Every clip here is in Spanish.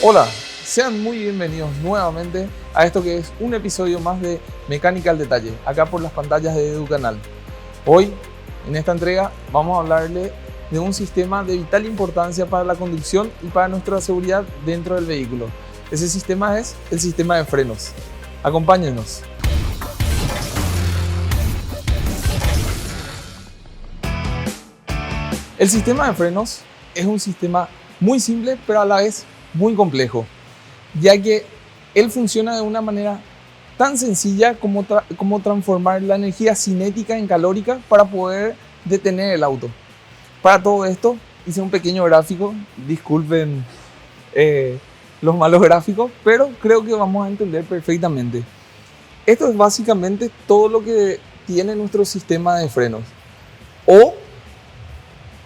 Hola, sean muy bienvenidos nuevamente a esto que es un episodio más de Mecánica al Detalle, acá por las pantallas de EduCanal. Hoy, en esta entrega, vamos a hablarle de un sistema de vital importancia para la conducción y para nuestra seguridad dentro del vehículo. Ese sistema es el sistema de frenos. Acompáñenos. El sistema de frenos es un sistema muy simple, pero a la vez muy complejo, ya que él funciona de una manera tan sencilla como transformar la energía cinética en calórica para poder detener el auto. Para todo esto hice un pequeño gráfico, disculpen los malos gráficos, pero creo que vamos a entender perfectamente. Esto es básicamente todo lo que tiene nuestro sistema de frenos, o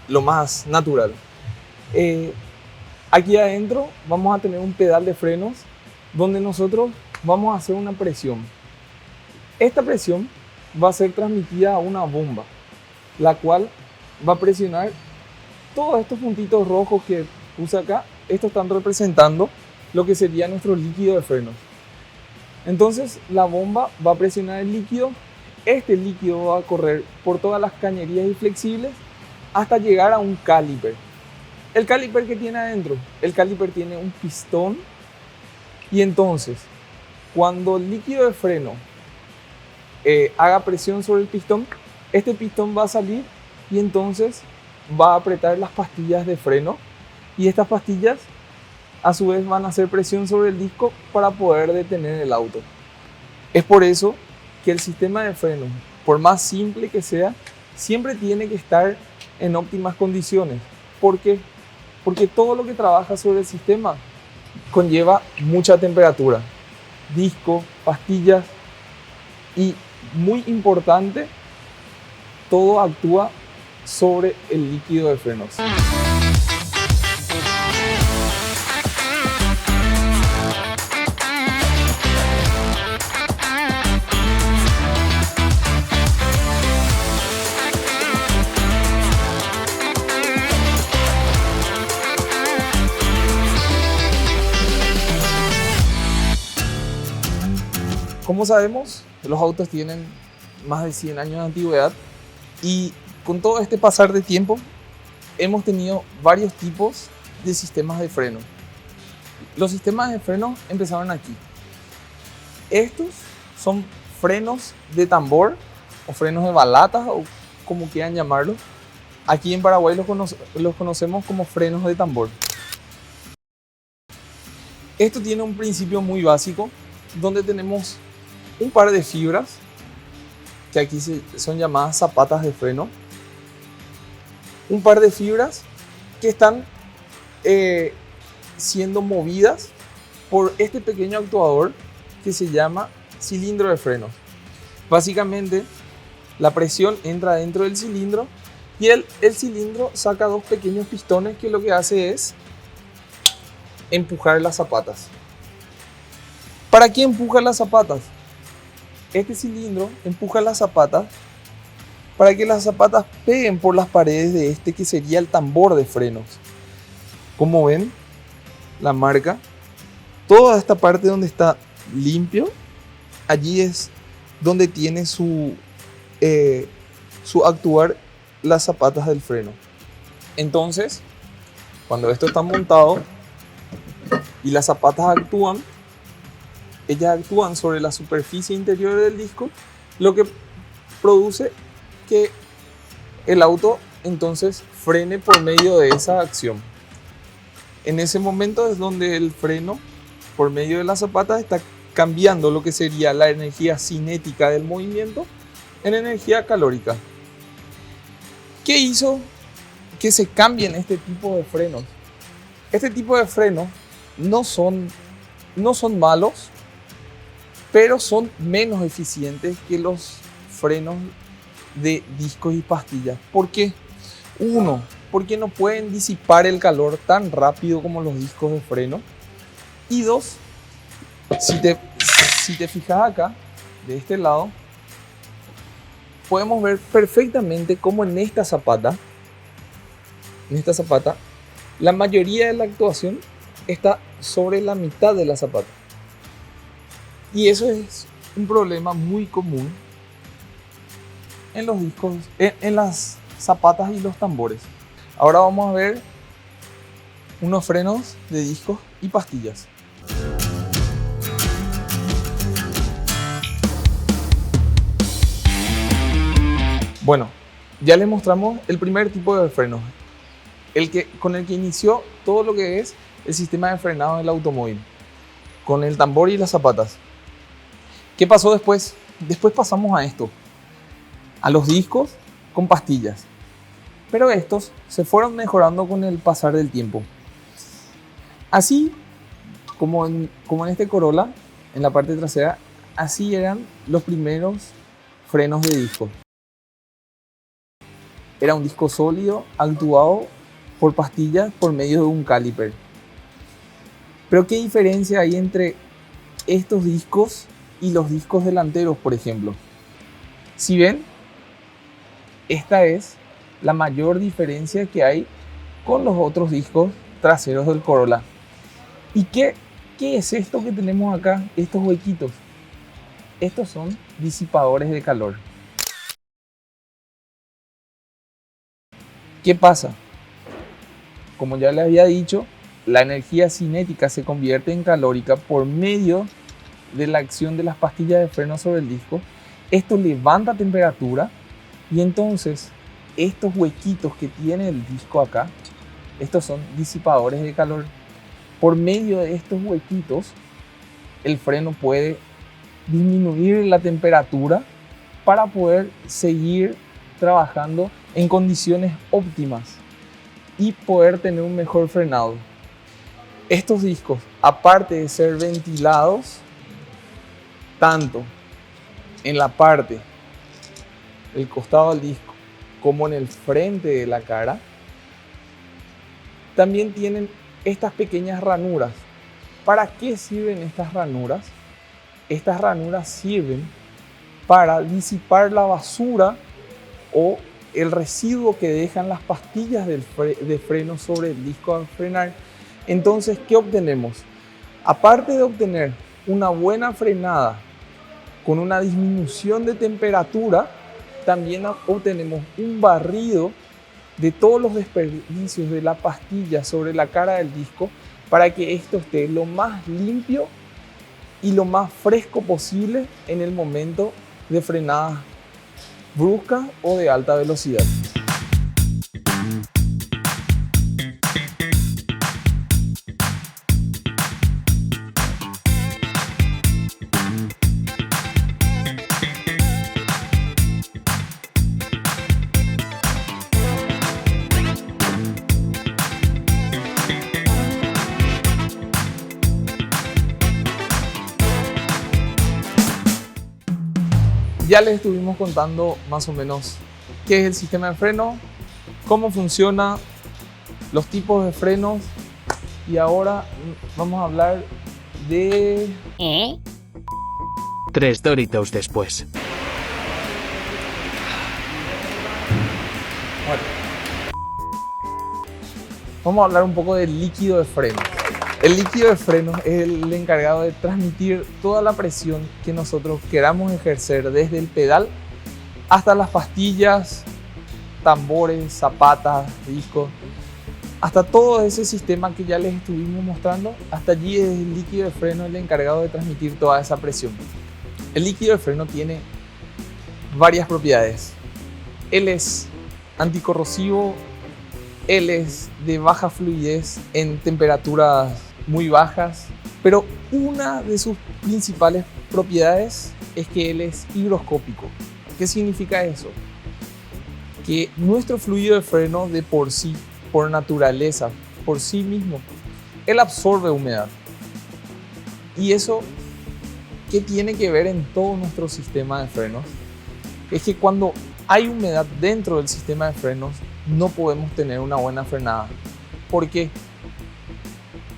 lo más natural. Aquí adentro vamos a tener un pedal de frenos donde nosotros vamos a hacer una presión. Esta presión va a ser transmitida a una bomba, la cual va a presionar todos estos puntitos rojos que puse acá. Estos están representando lo que sería nuestro líquido de frenos. Entonces la bomba va a presionar el líquido. Este líquido va a correr por todas las cañerías y flexibles hasta llegar a un caliper. El caliper que tiene adentro, el caliper tiene un pistón, y entonces cuando el líquido de freno haga presión sobre el pistón, este pistón va a salir y entonces va a apretar las pastillas de freno, y estas pastillas a su vez van a hacer presión sobre el disco para poder detener el auto. Es por eso que el sistema de freno, por más simple que sea, siempre tiene que estar en óptimas condiciones. ¿Por qué? Porque todo lo que trabaja sobre el sistema conlleva mucha temperatura, disco, pastillas, y muy importante, todo actúa sobre el líquido de frenos. Como sabemos, los autos tienen más de 100 años de antigüedad, y con todo este pasar de tiempo hemos tenido varios tipos de sistemas de freno. Los sistemas de freno empezaron aquí. Estos son frenos de tambor o frenos de balatas, o como quieran llamarlos. Aquí en Paraguay los conocemos como frenos de tambor. Esto tiene un principio muy básico, donde tenemos un par de fibras que aquí son llamadas zapatas de freno. Un par de fibras que están siendo movidas por este pequeño actuador que se llama cilindro de frenos. Básicamente la presión entra dentro del cilindro, y el cilindro saca dos pequeños pistones que lo que hace es empujar las zapatas. ¿Para qué empuja las zapatas? Este cilindro empuja las zapatas para que las zapatas peguen por las paredes de este que sería el tambor de frenos. Como ven, la marca, toda esta parte donde está limpio, allí es donde tiene su actuar las zapatas del freno. Entonces, cuando esto está montado y las zapatas actúan, ellas actúan sobre la superficie interior del disco, lo que produce que el auto entonces frene por medio de esa acción. En ese momento es donde el freno, por medio de las zapatas, está cambiando lo que sería la energía cinética del movimiento en energía calórica. ¿Qué hizo que se cambien este tipo de frenos? Este tipo de frenos no son malos, pero son menos eficientes que los frenos de discos y pastillas. ¿Por qué? Uno, porque no pueden disipar el calor tan rápido como los discos de freno. Y dos, si te fijas acá, de este lado, podemos ver perfectamente cómo en esta zapata, la mayoría de la actuación está sobre la mitad de la zapata. Y eso es un problema muy común en los discos, en las zapatas y los tambores. Ahora vamos a ver unos frenos de discos y pastillas. Bueno, ya les mostramos el primer tipo de frenos, con el que inició todo lo que es el sistema de frenado del automóvil, con el tambor y las zapatas. ¿Qué pasó después? Después pasamos a esto, a los discos con pastillas. Pero estos se fueron mejorando con el pasar del tiempo. Así como en este Corolla, en la parte trasera, así eran los primeros frenos de disco. Era un disco sólido, actuado por pastillas por medio de un caliper. Pero ¿qué diferencia hay entre estos discos y los discos delanteros, por ejemplo? Si ven, esta es la mayor diferencia que hay con los otros discos traseros del Corolla. ¿Y qué es esto que tenemos acá? Estos huequitos. Estos son disipadores de calor. ¿Qué pasa? Como ya les había dicho, la energía cinética se convierte en calórica por medio de la acción de las pastillas de freno sobre el disco. Esto levanta temperatura y entonces estos huequitos que tiene el disco acá, estos son disipadores de calor. Por medio de estos huequitos, el freno puede disminuir la temperatura para poder seguir trabajando en condiciones óptimas y poder tener un mejor frenado. Estos discos, aparte de ser ventilados, tanto en la parte del costado del disco como en el frente de la cara, también tienen estas pequeñas ranuras. ¿Para qué sirven estas ranuras? Estas ranuras sirven para disipar la basura o el residuo que dejan las pastillas de freno sobre el disco al frenar. Entonces, ¿qué obtenemos? Aparte de obtener una buena frenada con una disminución de temperatura, también obtenemos un barrido de todos los desperdicios de la pastilla sobre la cara del disco para que esto esté lo más limpio y lo más fresco posible en el momento de frenada brusca o de alta velocidad. Ya les estuvimos contando más o menos qué es el sistema de freno, cómo funciona, los tipos de frenos y ahora vamos a hablar de... 3 Doritos después. Bueno, vamos a hablar un poco del líquido de freno. El líquido de freno es el encargado de transmitir toda la presión que nosotros queramos ejercer desde el pedal hasta las pastillas, tambores, zapatas, discos, hasta todo ese sistema que ya les estuvimos mostrando. Hasta allí es el líquido de freno el encargado de transmitir toda esa presión. El líquido de freno tiene varias propiedades. Él es anticorrosivo, él es de baja fluidez en temperaturas muy bajas, pero una de sus principales propiedades es que él es higroscópico. ¿Qué significa eso? Que nuestro fluido de freno de por sí, por naturaleza, por sí mismo, él absorbe humedad. Y eso, ¿qué tiene que ver en todo nuestro sistema de frenos? Es que cuando hay humedad dentro del sistema de frenos, no podemos tener una buena frenada. Porque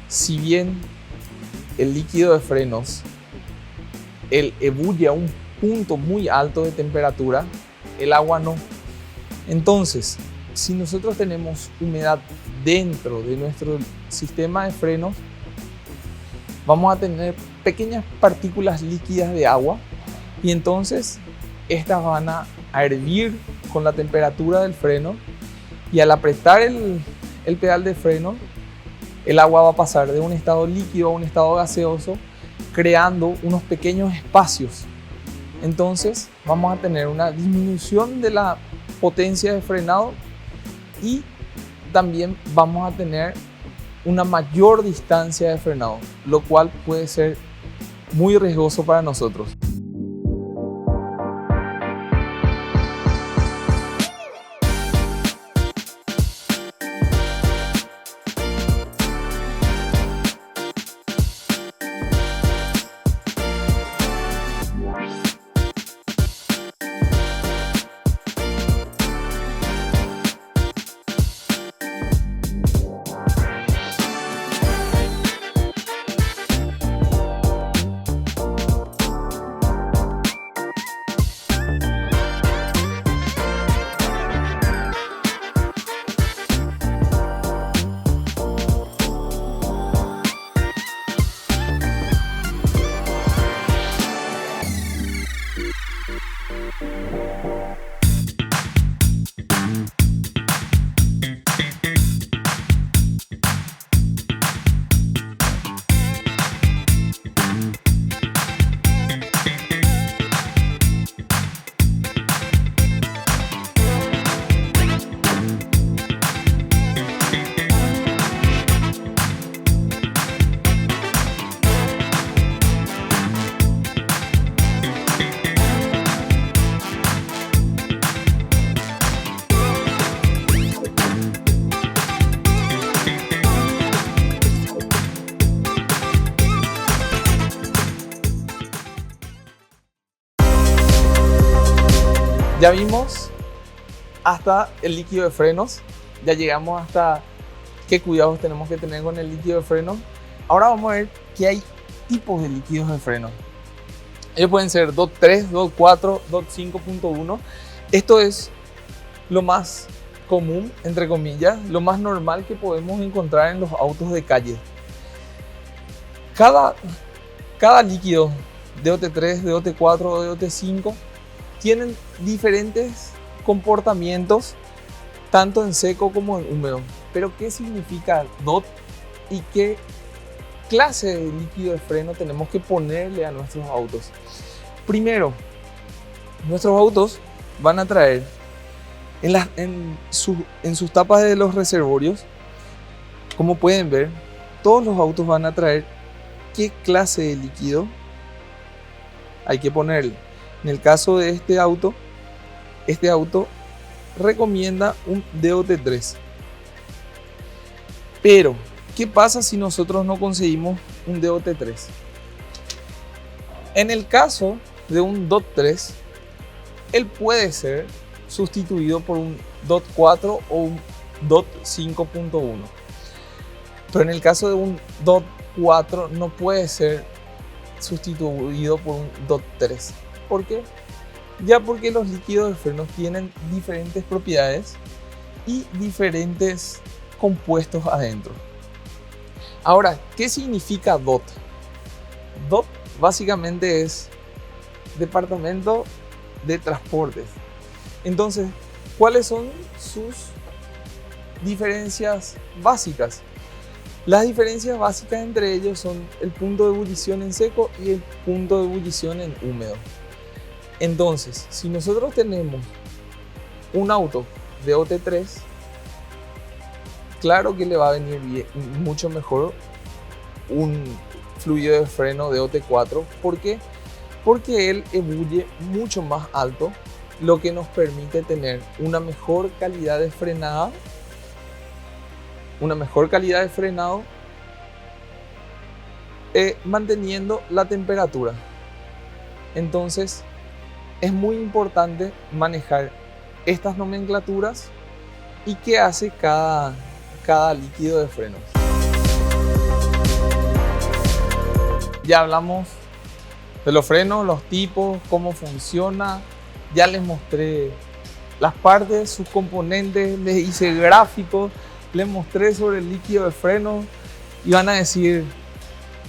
si bien el líquido de frenos él ebulle a un punto muy alto de temperatura, el agua no. Entonces, si nosotros tenemos humedad dentro de nuestro sistema de frenos, vamos a tener pequeñas partículas líquidas de agua y entonces estas van a hervir con la temperatura del freno y al apretar el pedal de freno, el agua va a pasar de un estado líquido a un estado gaseoso, creando unos pequeños espacios. Entonces vamos a tener una disminución de la potencia de frenado y también vamos a tener una mayor distancia de frenado, lo cual puede ser muy riesgoso para nosotros. Ya vimos hasta el líquido de frenos, ya llegamos hasta qué cuidados tenemos que tener con el líquido de freno. Ahora vamos a ver que hay tipos de líquidos de freno. Ellos pueden ser DOT 3, DOT 4, DOT 5.1. Esto es lo más común, entre comillas, lo más normal que podemos encontrar en los autos de calle. Cada líquido, DOT 3, DOT 4 o DOT 5, tienen diferentes comportamientos tanto en seco como en húmedo. Pero ¿qué significa DOT y qué clase de líquido de freno tenemos que ponerle a nuestros autos? Primero, nuestros autos van a traer en sus tapas de los reservorios, como pueden ver, todos los autos van a traer qué clase de líquido hay que ponerle. En el caso de este auto recomienda un DOT 3. Pero, ¿qué pasa si nosotros no conseguimos un DOT 3? En el caso de un DOT 3, él puede ser sustituido por un DOT 4 o un DOT 5.1. Pero en el caso de un DOT 4 no puede ser sustituido por un DOT 3. ¿Por qué? Ya porque los líquidos de frenos tienen diferentes propiedades y diferentes compuestos adentro. Ahora, ¿qué significa DOT? DOT básicamente es Departamento de Transportes. Entonces, ¿cuáles son sus diferencias básicas? Las diferencias básicas entre ellos son el punto de ebullición en seco y el punto de ebullición en húmedo. Entonces, si nosotros tenemos un auto de DOT 3, claro que le va a venir mucho mejor un fluido de freno de DOT 4. ¿Por qué? Porque él ebulle mucho más alto, lo que nos permite tener una mejor calidad de frenado, manteniendo la temperatura. Entonces, es muy importante manejar estas nomenclaturas y qué hace cada líquido de frenos. Ya hablamos de los frenos, los tipos, cómo funciona. Ya les mostré las partes, sus componentes, les hice gráficos, les mostré sobre el líquido de freno y van a decir,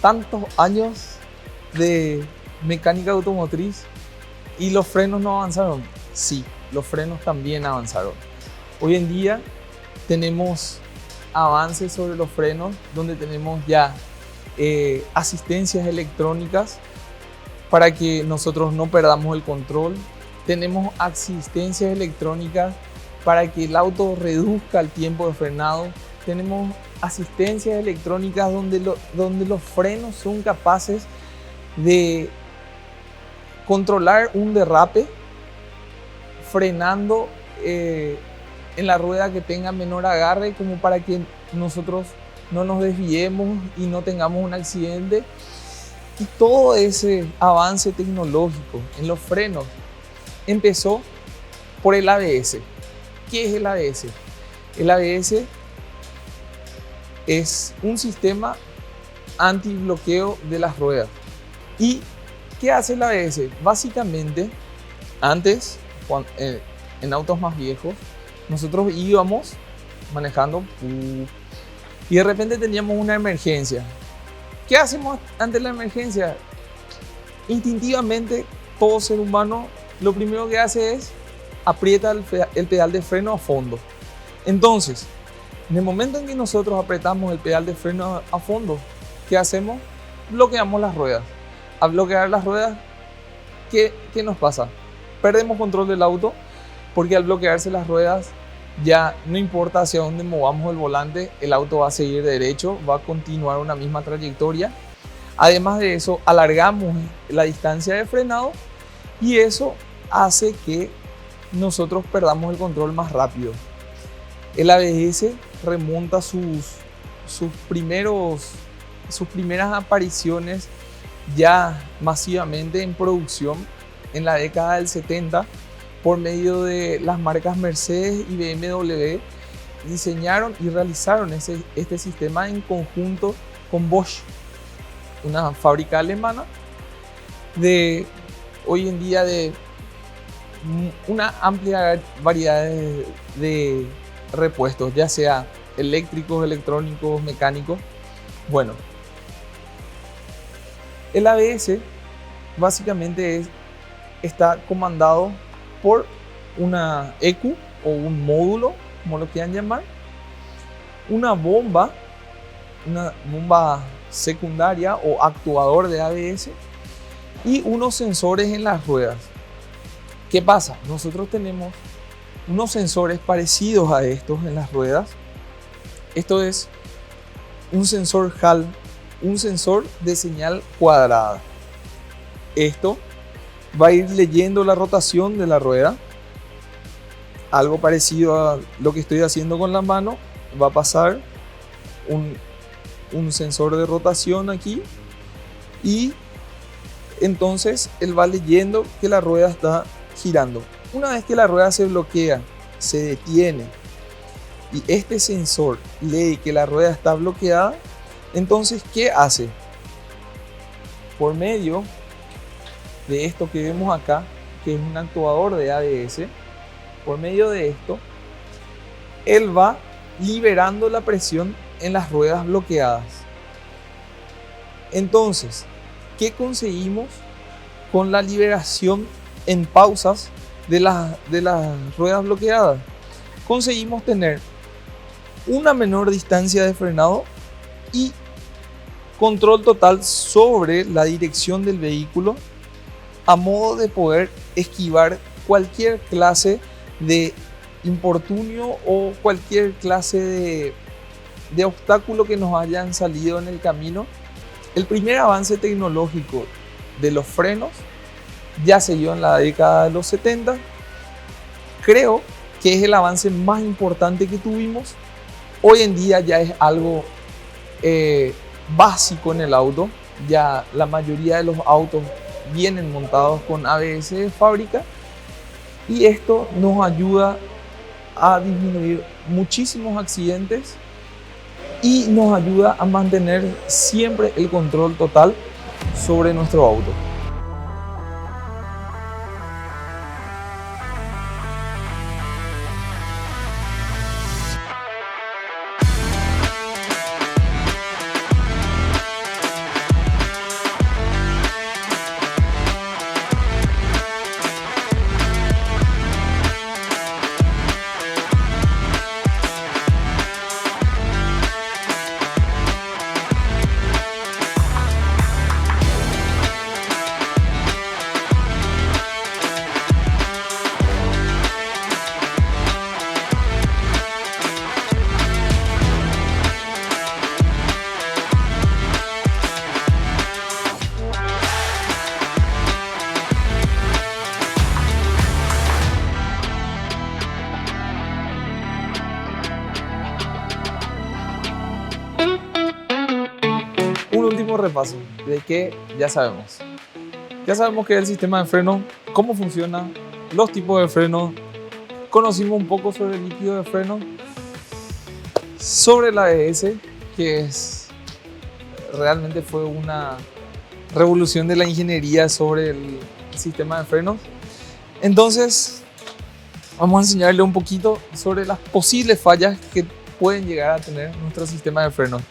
tantos años de mecánica automotriz y los frenos no avanzaron. Sí, los frenos también avanzaron. Hoy en día tenemos avances sobre los frenos donde tenemos ya asistencias electrónicas para que nosotros no perdamos el control. Tenemos asistencias electrónicas para que el auto reduzca el tiempo de frenado. Tenemos asistencias electrónicas donde los frenos son capaces de controlar un derrape frenando en la rueda que tenga menor agarre, como para que nosotros no nos desviemos y no tengamos un accidente. Y todo ese avance tecnológico en los frenos empezó por el ABS. ¿Qué es el ABS? El ABS es un sistema antibloqueo de las ruedas. ¿Y qué hace el ABS? Básicamente, antes, en autos más viejos, nosotros íbamos manejando y de repente teníamos una emergencia. ¿Qué hacemos ante la emergencia? Instintivamente, todo ser humano lo primero que hace es aprieta el pedal de freno a fondo. Entonces, en el momento en que nosotros apretamos el pedal de freno a fondo, ¿qué hacemos? Bloqueamos las ruedas. Al bloquear las ruedas, ¿qué nos pasa? Perdemos control del auto, porque al bloquearse las ruedas, ya no importa hacia dónde movamos el volante, el auto va a seguir derecho, va a continuar una misma trayectoria. Además de eso, alargamos la distancia de frenado y eso hace que nosotros perdamos el control más rápido. El ABS remonta sus primeras apariciones ya masivamente en producción en la década del 70 por medio de las marcas Mercedes y BMW. Diseñaron y realizaron este sistema en conjunto con Bosch, una fábrica alemana de hoy en día de una amplia variedad de repuestos, ya sea eléctricos, electrónicos, mecánicos. Bueno, el ABS básicamente está comandado por una ECU o un módulo, como lo quieran llamar, una bomba secundaria o actuador de ABS y unos sensores en las ruedas. ¿Qué pasa? Nosotros tenemos unos sensores parecidos a estos en las ruedas. Esto es un sensor Hall, un sensor de señal cuadrada. Esto va a ir leyendo la rotación de la rueda. Algo parecido a lo que estoy haciendo con la mano. Va a pasar un sensor de rotación aquí y entonces él va leyendo que la rueda está girando. Una vez que la rueda se bloquea, se detiene y este sensor lee que la rueda está bloqueada, entonces ¿qué hace? Por medio de esto que vemos acá, que es un actuador de ABS, por medio de esto, él va liberando la presión en las ruedas bloqueadas. Entonces, ¿qué conseguimos con la liberación en pausas de las ruedas bloqueadas? Conseguimos tener una menor distancia de frenado y control total sobre la dirección del vehículo, a modo de poder esquivar cualquier clase de infortunio o cualquier clase de obstáculo que nos hayan salido en el camino. El primer avance tecnológico de los frenos ya se dio en la década de los 70. Creo que es el avance más importante que tuvimos. Hoy en día ya es algo básico en el auto. Ya la mayoría de los autos vienen montados con ABS de fábrica y esto nos ayuda a disminuir muchísimos accidentes y nos ayuda a mantener siempre el control total sobre nuestro auto. último repaso de que ya sabemos. Ya sabemos que el sistema de freno, cómo funciona, los tipos de freno, conocimos un poco sobre el líquido de freno, sobre la ABS, que realmente fue una revolución de la ingeniería sobre el sistema de frenos. Entonces, vamos a enseñarle un poquito sobre las posibles fallas que pueden llegar a tener nuestro sistema de frenos.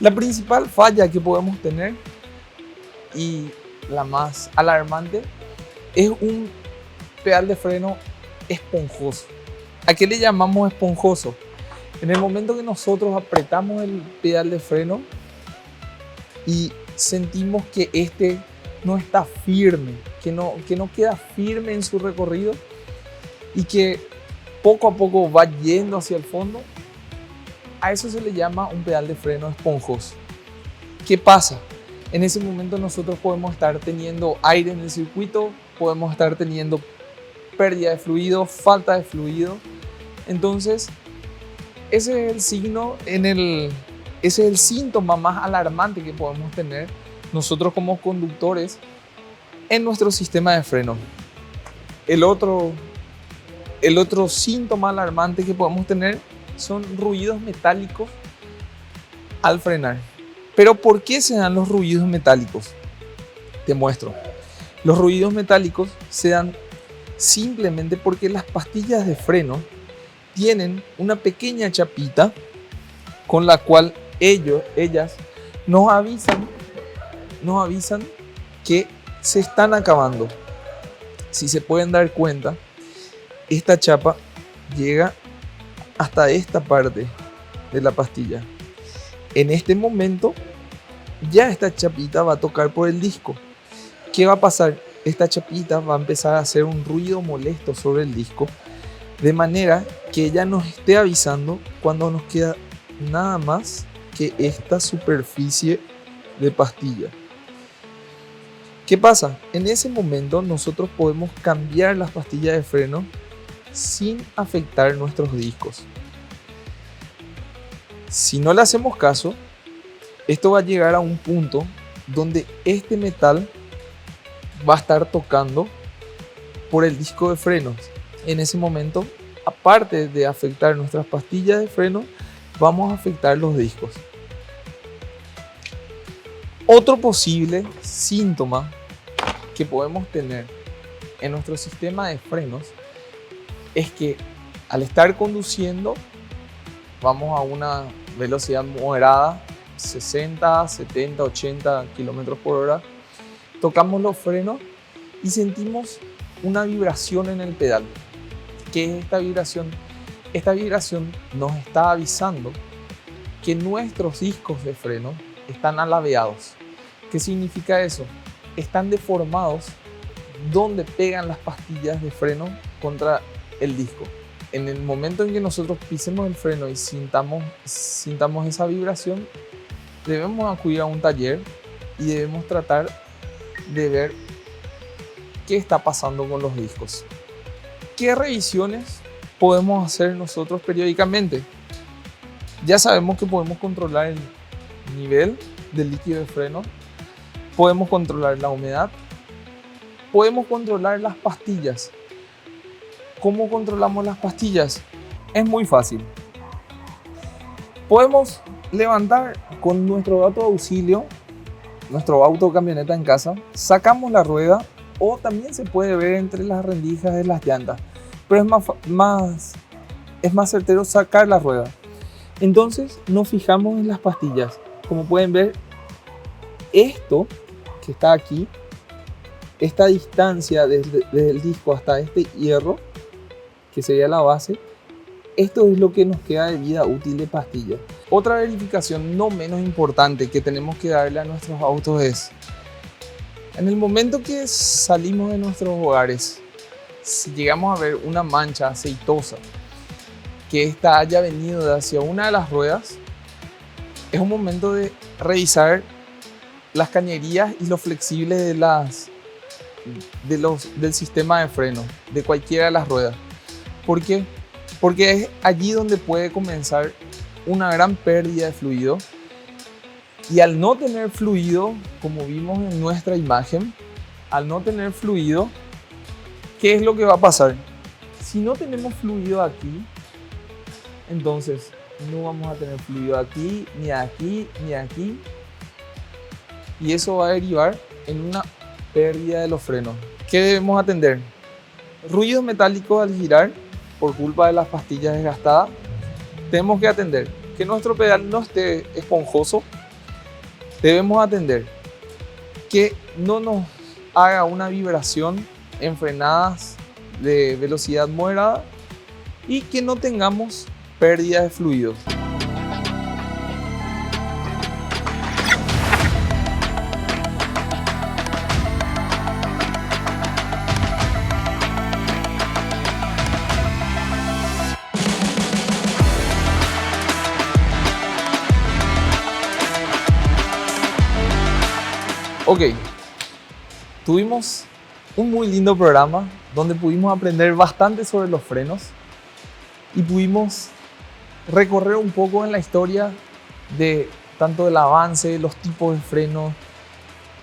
La principal falla que podemos tener, y la más alarmante, es un pedal de freno esponjoso. ¿A qué le llamamos esponjoso? En el momento que nosotros apretamos el pedal de freno y sentimos que este no está firme, que no queda firme en su recorrido y que poco a poco va yendo hacia el fondo, a eso se le llama un pedal de freno esponjoso. ¿Qué pasa? En ese momento nosotros podemos estar teniendo aire en el circuito, podemos estar teniendo pérdida de fluido, falta de fluido. Entonces, ese es el signo, ese es el síntoma más alarmante que podemos tener nosotros como conductores en nuestro sistema de freno. El otro síntoma alarmante que podemos tener son ruidos metálicos al frenar. Pero ¿por qué se dan los ruidos metálicos? Te muestro. Los ruidos metálicos se dan simplemente porque las pastillas de freno tienen una pequeña chapita con la cual ellas nos avisan que se están acabando. Si se pueden dar cuenta, esta chapa llega hasta esta parte de la pastilla. En este momento ya esta chapita va a tocar por el disco. ¿Qué va a pasar? Esta chapita va a empezar a hacer un ruido molesto sobre el disco, de manera que ella nos esté avisando cuando nos queda nada más que esta superficie de pastilla. ¿Qué pasa? En ese momento nosotros podemos cambiar las pastillas de freno sin afectar nuestros discos. Si no le hacemos caso, esto va a llegar a un punto donde este metal va a estar tocando por el disco de frenos. En ese momento, aparte de afectar nuestras pastillas de freno, vamos a afectar los discos. Otro posible síntoma que podemos tener en nuestro sistema de frenos es que al estar conduciendo, vamos a una velocidad moderada, 60, 70, 80 kilómetros por hora, tocamos los frenos y sentimos una vibración en el pedal. ¿Qué es esta vibración? Esta vibración nos está avisando que nuestros discos de freno están alabeados. ¿Qué significa eso? Están deformados donde pegan las pastillas de freno contra el disco. En el momento en que nosotros pisemos el freno y sintamos esa vibración, debemos acudir a un taller y debemos tratar de ver qué está pasando con los discos. ¿Qué revisiones podemos hacer nosotros periódicamente? Ya sabemos que podemos controlar el nivel del líquido de freno, podemos controlar la humedad, podemos controlar las pastillas. ¿Cómo controlamos las pastillas? Es muy fácil. Podemos levantar con nuestro auto de auxilio, nuestro auto o camioneta en casa, sacamos la rueda o también se puede ver entre las rendijas de las llantas, pero es más certero sacar la rueda. Entonces nos fijamos en las pastillas. Como pueden ver, esto que está aquí, esta distancia desde el disco hasta este hierro, que sería la base, esto es lo que nos queda de vida útil de pastilla. Otra verificación no menos importante que tenemos que darle a nuestros autos es, en el momento que salimos de nuestros hogares, si llegamos a ver una mancha aceitosa, que esta haya venido hacia una de las ruedas, es un momento de revisar las cañerías y lo flexible del sistema de freno, de cualquiera de las ruedas. ¿Por qué? Porque es allí donde puede comenzar una gran pérdida de fluido Y al no tener fluido, como vimos en nuestra imagen, al no tener fluido, ¿qué es lo que va a pasar? Si no tenemos fluido aquí, entonces no vamos a tener fluido aquí, ni aquí, ni aquí. Y eso va a derivar en una pérdida de los frenos. ¿Qué debemos atender? Ruidos metálicos al girar por culpa de las pastillas desgastadas. Tenemos que atender que nuestro pedal no esté esponjoso. Debemos atender que no nos haga una vibración en frenadas de velocidad moderada y que no tengamos pérdida de fluido. Ok, tuvimos un muy lindo programa donde pudimos aprender bastante sobre los frenos y pudimos recorrer un poco en la historia de tanto del avance, los tipos de frenos,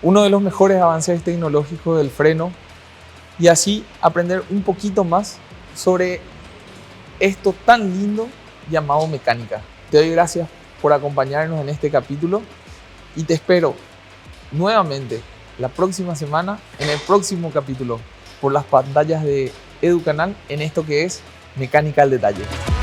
uno de los mejores avances tecnológicos del freno y así aprender un poquito más sobre esto tan lindo llamado mecánica. Te doy gracias por acompañarnos en este capítulo y te espero nuevamente la próxima semana en el próximo capítulo por las pantallas de EduCanal en esto que es Mecánica al Detalle.